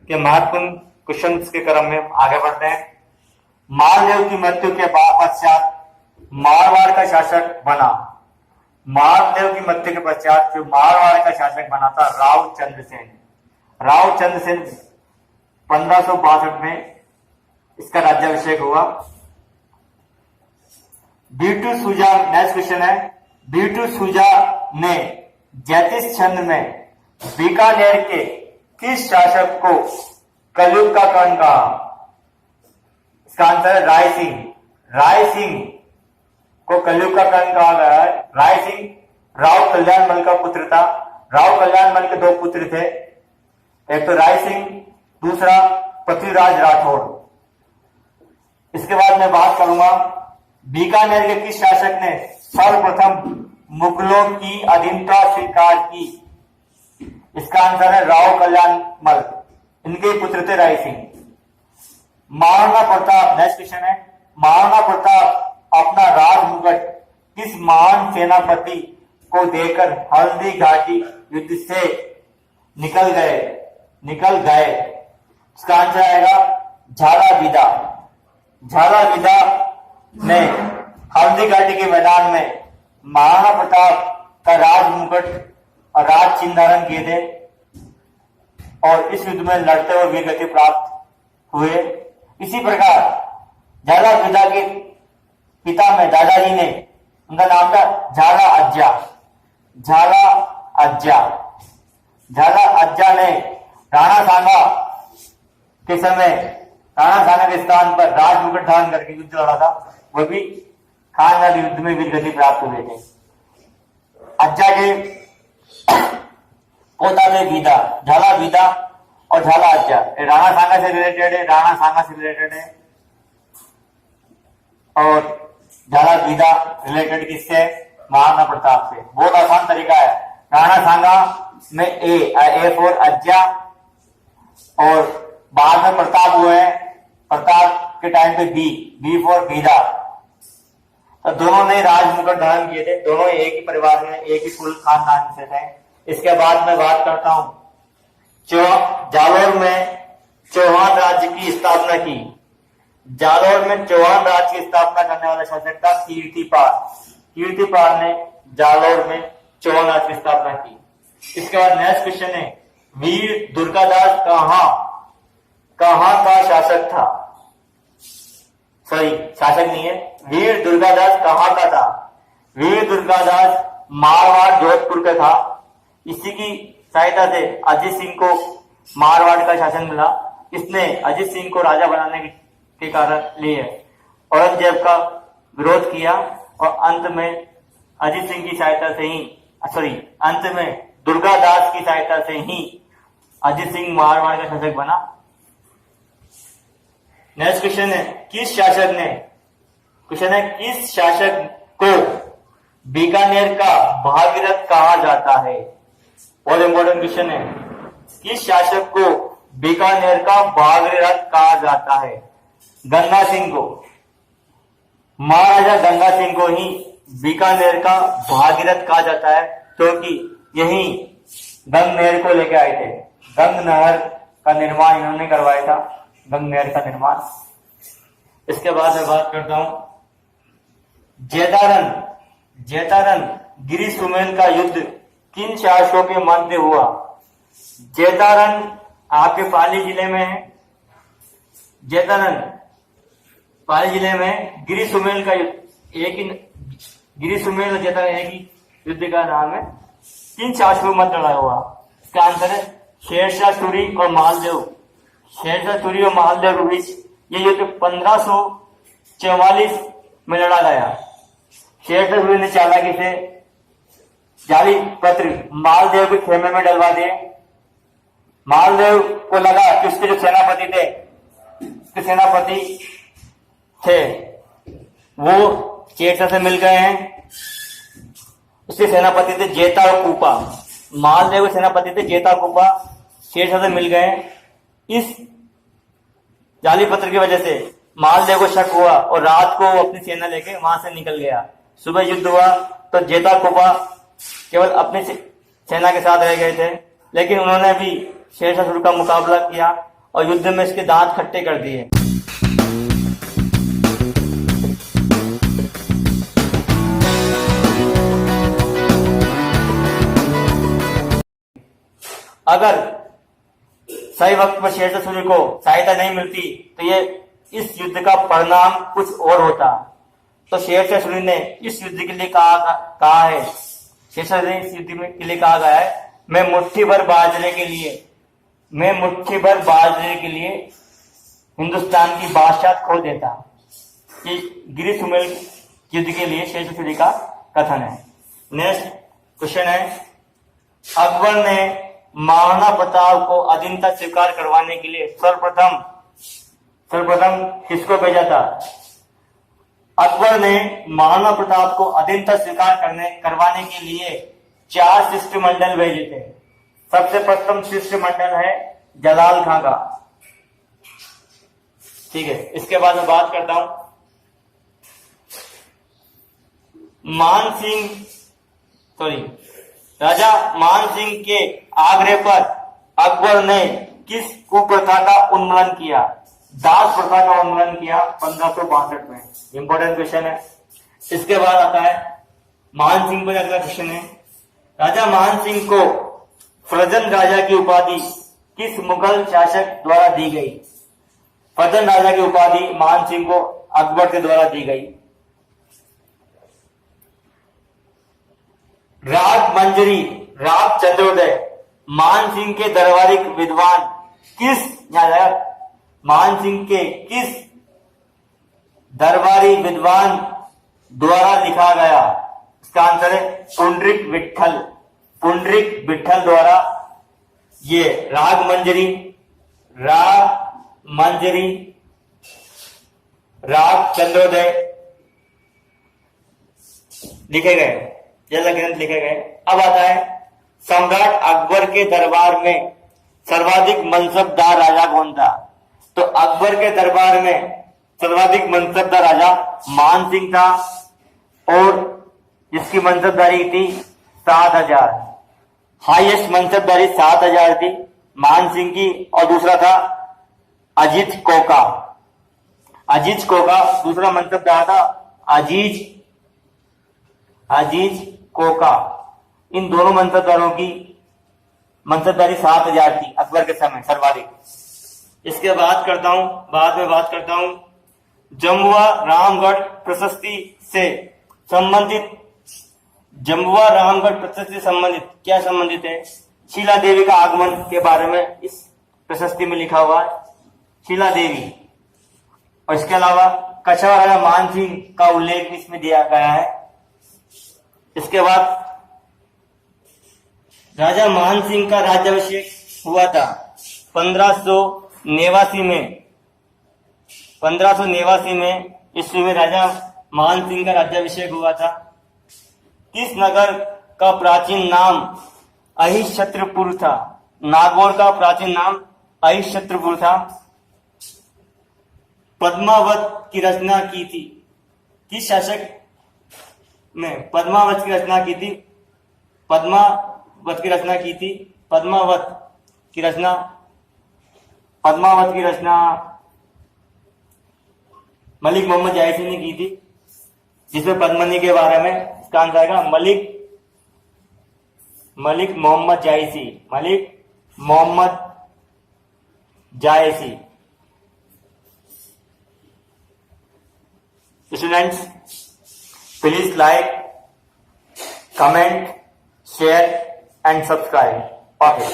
के महत्वपूर्ण क्वेश्चंस के क्रम में आगे बढ़ते हैं। मालदेव की मृत्यु के पश्चात मारवाड़ का शासक बना। मालदेव की मृत्यु के पश्चात जो मारवाड़ का शासक बना था राव चंद्रसेन। राव चंद्रसेन 1562 में इसका राज्याभिषेक हुआ। बीटू सुजा, नेक्स्ट क्वेश्चन है, बीटू सुजा ने 33 छंद में बीकानेर के किस शासक को कलयुग का कर्ण कहा? इसका आंसर है राय सिंह। राय सिंह को कलयुग का कर्ण कहा गया है। राय सिंह राव कल्याण मल का पुत्र था। राव कल्याण मल के दो पुत्र थे, एक तो राय सिंह, दूसरा पृथ्वीराज राठौड़। इसके बाद मैं बात करूंगा बीकानेर के किस शासक ने सर्वप्रथम मुगलों की अधीनता स्वीकार की? इसका आंसर है राव कल्याण मल। इनके पुत्र थे राय सिंह। महाराणा प्रताप, नेक्स्ट क्वेश्चन है, महाराणा प्रताप अपना राज मुकुट किस महान सेनापति को देकर हल्दी घाटी युद्ध से निकल गए? इसका आंसर आएगा झालाविदा। झालाविदा ने हल्दी घाटी के मैदान में महाराणा प्रताप का राज मुकुट और राज चिन्ह धारण किए थे और इस युद्ध में लड़ते हुए वीरगति प्राप्त हुए। इसी प्रकार झालाविदा के पिता में दादाजी ने, उनका नाम था झाला अज्जा। झाला अज्जा ने राणा सांगा के समय राणा सांगा के स्थान पर राज मुकुट धारण करके युद्ध लड़ा था। वह भी खानगढ़ युद्ध में वीरगति प्राप्त हुए थे। अज्जा के पोता थे वीदा, झाला वीदा और झाला अज्जा। राणा सांगा से रिलेटेड है, और झाला वीदा रिलेटेड किससे? महाराणा प्रताप से। बहुत आसान तरीका है। राणा सांगा में ए फॉर अज्जा, और बाद में प्रताप हुए, प्रताप के टाइम पे बी फॉर वीदा। तो दोनों ने राज मुकुट धारण किए थे। दोनों एक ही परिवार में, एक ही कुल खानदान से थे। इसके बाद मैं बात करता हूं जालोर में चौहान राज्य की स्थापना की। जालोर में चौहान राज्य की स्थापना करने वाला शासक था कीर्तिपाल। कीर्तिपाल ने जालोर में चौहान राज्य की स्थापना की। इसके बाद नेक्स्ट क्वेश्चन है, वीर दुर्गादास कहां का शासक था? सॉरी, शासक नहीं है, वीर दुर्गादास कहां का था? वीर दुर्गादास मारवाड़ जोधपुर का था। इसी की सहायता से अजीत सिंह को मारवाड़ का शासन मिला। इसने अजीत सिंह को राजा बनाने के कारण लिए औरंगजेब का विरोध किया, और अंत में अजीत सिंह की सहायता से ही, अंत में दुर्गादास की सहायता से ही अजीत सिंह मारवाड़ का शासक बना। नेक्स्ट क्वेश्चन है, किस शासक को बीकानेर का भागीरथ कहा जाता है? बहुत इंपॉर्टेंट क्वेश्चन है। किस शासक को बीकानेर का भागीरथ कहा जाता है? गंगा सिंह को। महाराजा गंगा सिंह को ही बीकानेर का भागीरथ कहा जाता है, क्योंकि यही गंग नहर को लेके आए थे। गंग नहर का निर्माण इन्होंने करवाया था, गंग नहर का निर्माण। इसके बाद मैं बात करता हूं जेतारन गिरी सुमेल का युद्ध किन शासकों के मध्य हुआ? जेतारन आपके पाली जिले में है। जेतारन पाली जिले में गिरी सुमेल का युद्ध, गिरी सुमेल और जेतारन एक ही युद्ध का नाम है। किन शासकों में लड़ा हुआ? इसका आंसर है शेरशाह सूरी और मालदेव। शेरशाह सूरी और मालदेव के बीच ये युद्ध 1544 में लड़ा गया। शेरशाह सूरी ने चालाकी से जाली पत्र मालदेव के खेमे में डलवा दिए। मालदेव को लगा कि उसके जो सेनापति थे वो शेरशाह से मिल गए हैं। उसके सेनापति थे जेता और कूपा। मालदेव के सेनापति थे जेता और कूपा, शेरशाह से मिल गए। इस जाली पत्र की वजह से मालदेव को शक हुआ और रात को वो अपनी सेना लेके वहां से निकल गया। सुबह युद्ध हुआ तो जेता कूपा केवल अपनी सेना के साथ रह गए थे, लेकिन उन्होंने भी शेरशाह सूरी का मुकाबला किया और युद्ध में इसके दांत खट्टे कर दिए। अगर सही वक्त पर शेरशाह सूरी को सहायता नहीं मिलती तो ये इस युद्ध का परिणाम कुछ और होता। तो शेरशाह सूरी ने इस युद्ध के लिए कहा है, शेरशाह सूरी इस युद्ध के लिए कहा गया है, मैं मुट्ठी भर बाजरे के लिए हिंदुस्तान की बादशाह खो देता। ये गिरी सुमेल युद्ध के लिए शेरशाह सूरी का कथन है। नेक्स्ट क्वेश्चन है, अकबर ने महाराणा प्रताप को अधीनता स्वीकार करवाने के लिए सर्वप्रथम किसको भेजा था? अकबर ने महाराणा प्रताप को अधीनता स्वीकार करवाने के लिए 4 शिष्टमंडल भेजे थे। सबसे प्रथम शिष्टमंडल है जलाल खां का। ठीक है, इसके बाद मैं बात करता हूं राजा मान सिंह के आग्रह पर अकबर ने किस कुप्रथा का उन्मूलन किया? दास प्रथा का उन्मूलन किया 1562 में। इंपॉर्टेंट क्वेश्चन है। इसके बाद आता है मान सिंह पर अगला क्वेश्चन है, राजा मान सिंह को फर्जंद राजा की उपाधि किस मुगल शासक द्वारा दी गई? फर्जंद राजा की उपाधि मान सिंह को अकबर के द्वारा दी गई। राग मंजरी, राग चंद्रोदय मान सिंह के दरबारिक विद्वान मान सिंह के किस दरबारी विद्वान द्वारा लिखा गया? इसका आंसर है पुंडरीक विठल द्वारा ये राग मंजरी, राग चंद्रोदय लिखे गए, जैसा ग्रंथ लिखे गए। अब आता है सम्राट अकबर के दरबार में सर्वाधिक मनसबदार राजा कौन था? तो अकबर के दरबार में सर्वाधिक मनसबदार राजा मान सिंह था और जिसकी मनसबदारी थी 7000। हाईएस्ट मनसबदारी 7000 थी मान सिंह की। और दूसरा था अजीज कोका दूसरा मनसबदार था अजीज कोका। इन दोनों मनसबदारों की मनसबदारी 7000 थी अकबर के समय सर्वाधिक। इसके बाद में बात करता हूं जमुआ रामगढ़ प्रशस्ति से संबंधित क्या संबंधित है? शीला देवी का आगमन के बारे में इस प्रशस्ति में लिखा हुआ है, शीला देवी। और इसके अलावा कछवा राजा मान सिंह का उल्लेख इसमें दिया गया है। इसके बाद राजा मान सिंह का राज्याभिषेक हुआ था 1589 में ईस्वी में राजा मान सिंह का राज्याभिषेक हुआ था। किस नगर का प्राचीन नाम अहिच्छत्रपुर था? नागौर का प्राचीन नाम अहिच्छत्रपुर था। पद्मावत की रचना की थी किस शासक ने? पद्मावत की रचना मलिक मोहम्मद जायसी ने की थी, जिसमें पद्मनी के बारे में इसका आंसर आएगा Malik Muhammad Jayasi. Students, please like, comment, share and subscribe. Okay.